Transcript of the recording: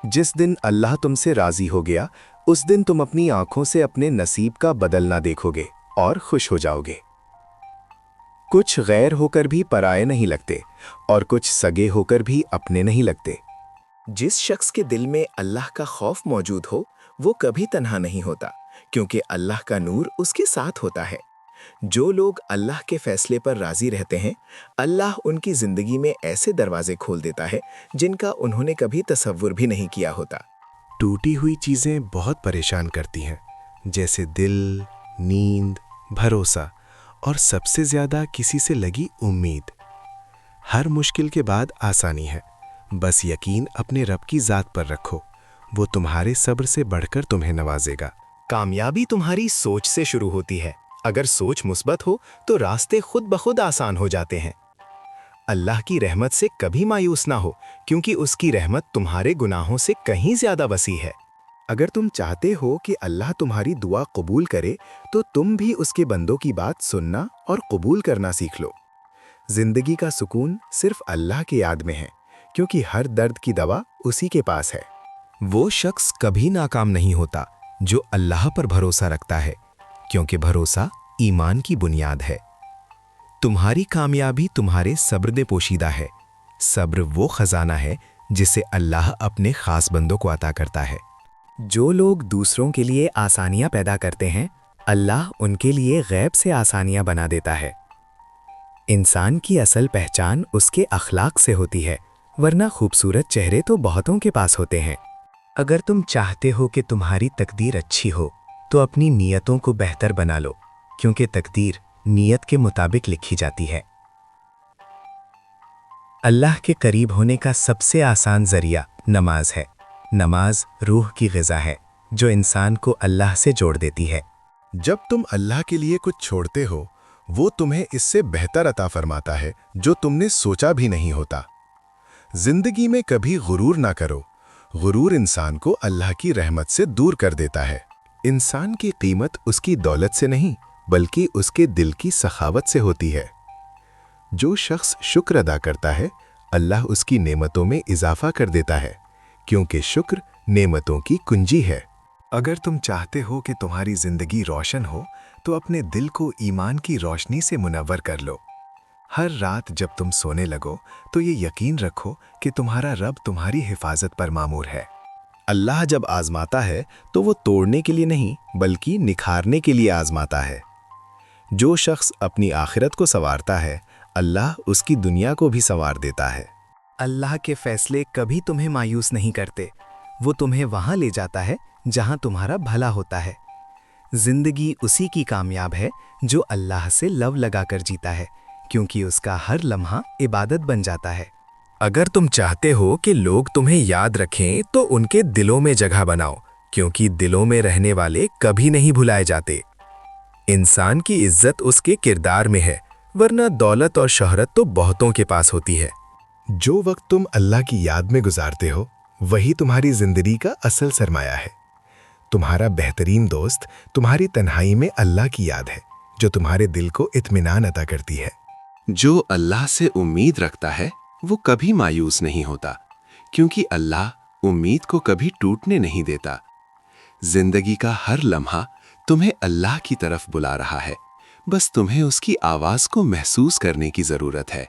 जिस दिन अल्लाह तुमसे राजी हो गया, उस दिन तुम अपनी आंखों से अपने नसीब का बदलना देखोगे और खुश हो जाओगे। कुछ गैर होकर भी पराये नहीं लगते और कुछ सगे होकर भी अपने नहीं लगते। जिस शख्स के दिल में अल्लाह का खौफ मौजूद हो, वो कभी तन्हा नहीं होता, क्योंकि अल्लाह का नूर उसके साथ होता है। जो लोग अल्लाह के फैसले पर राजी रहते हैं, अल्लाह उनकी जिंदगी में ऐसे दरवाजे खोल देता है जिनका उन्होंने कभी तसव्वुर भी नहीं किया होता। टूटी हुई चीजें बहुत परेशान करती हैं, जैसे दिल, नींद, भरोसा और सबसे ज्यादा किसी से लगी उम्मीद। हर मुश्किल के बाद आसानी है, बस यकीन अपने रब की जात पर रखो, वो तुम्हारे सब्र से बढ़कर तुम्हें नवाजेगा। कामयाबी तुम्हारी सोच से शुरू होती है। अगर सोच मुस्बत हो तो रास्ते खुद ब खुद आसान हो जाते हैं। अल्लाह की रहमत से कभी मायूस ना हो, क्योंकि उसकी रहमत तुम्हारे गुनाहों से कहीं ज्यादा वसी है। अगर तुम चाहते हो कि अल्लाह तुम्हारी दुआ कबूल करे, तो तुम भी उसके बंदों की बात सुनना और कबूल करना सीख लो। जिंदगी का सुकून सिर्फ अल्लाह की याद में है, क्योंकि हर दर्द की दवा उसी के पास है। वो शख्स कभी नाकाम नहीं होता जो अल्लाह पर भरोसा रखता है, क्योंकि भरोसा ईमान की बुनियाद है। तुम्हारी कामयाबी तुम्हारे सब्र में पोशीदा है। सब्र वो खजाना है जिसे अल्लाह अपने खास बंदों को अता करता है। जो लोग दूसरों के लिए आसानियां पैदा करते हैं, अल्लाह उनके लिए गैब से आसानियां बना देता है। इंसान की असल पहचान उसके अखलाक से होती है, वरना खूबसूरत चेहरे तो बहुतों के पास होते हैं। अगर तुम चाहते हो कि तुम्हारी तकदीर अच्छी हो, तो अपनी नीयतों को बेहतर बना लो, क्योंकि तकदीर नीयत के मुताबिक लिखी जाती है। अल्लाह के करीब होने का सबसे आसान जरिया नमाज है। नमाज रूह की ग़िज़ा है, जो इंसान को अल्लाह से जोड़ देती है। जब तुम अल्लाह के लिए कुछ छोड़ते हो, वो तुम्हें इससे बेहतर अता फरमाता है जो तुमने सोचा भी नहीं होता। जिंदगी में कभी गुरूर ना करो। गुरूर इंसान को अल्लाह की रहमत से दूर कर देता है। इंसान की कीमत उसकी दौलत से नहीं, बल्कि उसके दिल की सखावत से होती है। जो शख्स शुक्र अदा करता है, अल्लाह उसकी नेमतों में इजाफा कर देता है, क्योंकि शुक्र नेमतों की कुंजी है। अगर तुम चाहते हो कि तुम्हारी जिंदगी रोशन हो, तो अपने दिल को ईमान की रोशनी से मुनव्वर कर लो। हर रात जब तुम सोने लगो, तो ये यकीन रखो कि तुम्हारा रब तुम्हारी हिफाजत पर मामूर है। अल्लाह जब आजमाता है, तो वो तोड़ने के लिए नहीं, बल्कि निखारने के लिए आजमाता है। जो शख्स अपनी आखिरत को संवारता है, अल्लाह उसकी दुनिया को भी संवार देता है। अल्लाह के फैसले कभी तुम्हें मायूस नहीं करते। वो तुम्हें वहां ले जाता है जहां तुम्हारा भला होता है। जिंदगी उसी की कामयाब है जो अल्लाह से लव लगाकर जीता है, क्योंकि उसका हर लम्हा इबादत बन जाता है। अगर तुम चाहते हो कि लोग तुम्हें याद रखें, तो उनके दिलों में जगह बनाओ, क्योंकि दिलों में रहने वाले कभी नहीं भुलाए जाते। इंसान की इज्जत उसके किरदार में है, वरना दौलत और शोहरत तो बहुतों के पास होती है। जो वक्त तुम अल्लाह की याद में गुजारते हो, वही तुम्हारी जिंदगी का असल सरमाया है। तुम्हारा बेहतरीन दोस्त तुम्हारी तन्हाई में अल्लाह की याद है, जो तुम्हारे दिल को इत्मीनान अता करती है। जो अल्लाह से उम्मीद रखता है, वो कभी मायूस नहीं होता, क्योंकि अल्लाह उम्मीद को कभी टूटने नहीं देता। जिंदगी का हर लम्हा तुम्हें अल्लाह की तरफ बुला रहा है, बस तुम्हें उसकी आवाज को महसूस करने की जरूरत है।